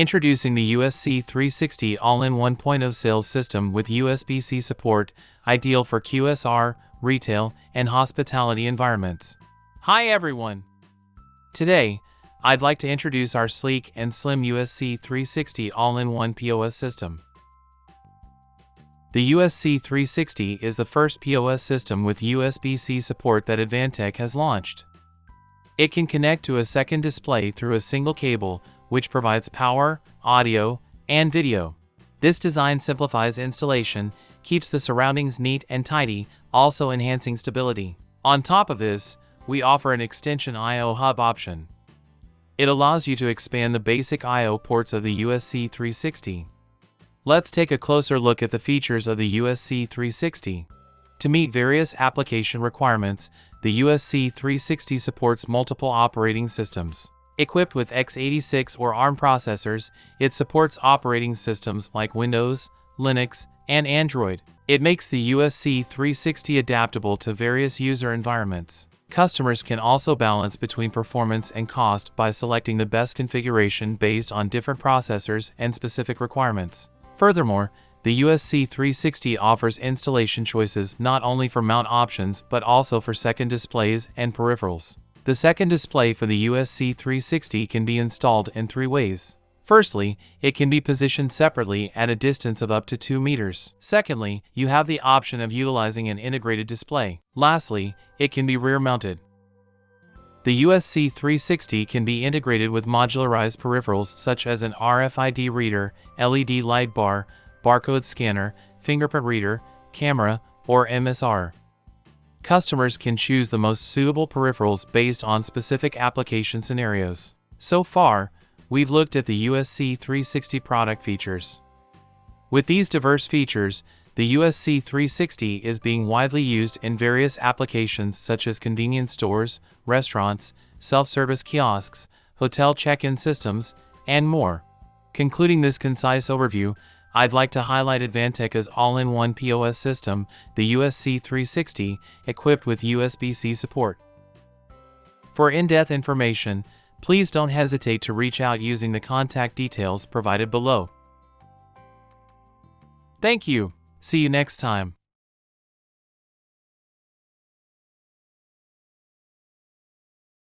Introducing the USC-360 All-in-One point-of-sale system with USB-C support, ideal for QSR, retail, and hospitality environments. Hi everyone! Today, I'd like to introduce our sleek and slim USC-360 All-in-One POS system. The USC-360 is the first POS system with USB-C support that Advantech has launched. It can connect to a second display through a single cable, which provides power, audio, and video. This design simplifies installation, keeps the surroundings neat and tidy, also enhancing stability. On top of this, we offer an extension I/O hub option. It allows you to expand the basic I/O ports of the USC-360. Let's take a closer look at the features of the USC-360. To meet various application requirements, the USC-360 supports multiple operating systems. Equipped with x86 or ARM processors, it supports operating systems like Windows, Linux, and Android. It makes the USC-360 adaptable to various user environments. Customers can also balance between performance and cost by selecting the best configuration based on different processors and specific requirements. Furthermore, the USC-360 offers installation choices not only for mount options but also for second displays and peripherals. The second display for the USC-360 can be installed in 3 ways. Firstly, it can be positioned separately at a distance of up to 2 meters. Secondly, you have the option of utilizing an integrated display. Lastly, it can be rear-mounted. The USC-360 can be integrated with modularized peripherals such as an RFID reader, LED light bar, barcode scanner, fingerprint reader, camera, or MSR. Customers can choose the most suitable peripherals based on specific application scenarios. So far, we've looked at the USC-360 product features. With these diverse features, the USC-360 is being widely used in various applications such as convenience stores, restaurants, self-service kiosks, hotel check-in systems, and more. Concluding this concise overview, I'd like to highlight Advantech's all-in-one POS system, the USC-360, equipped with USB-C support. For in-depth information, please don't hesitate to reach out using the contact details provided below. Thank you. See you next time.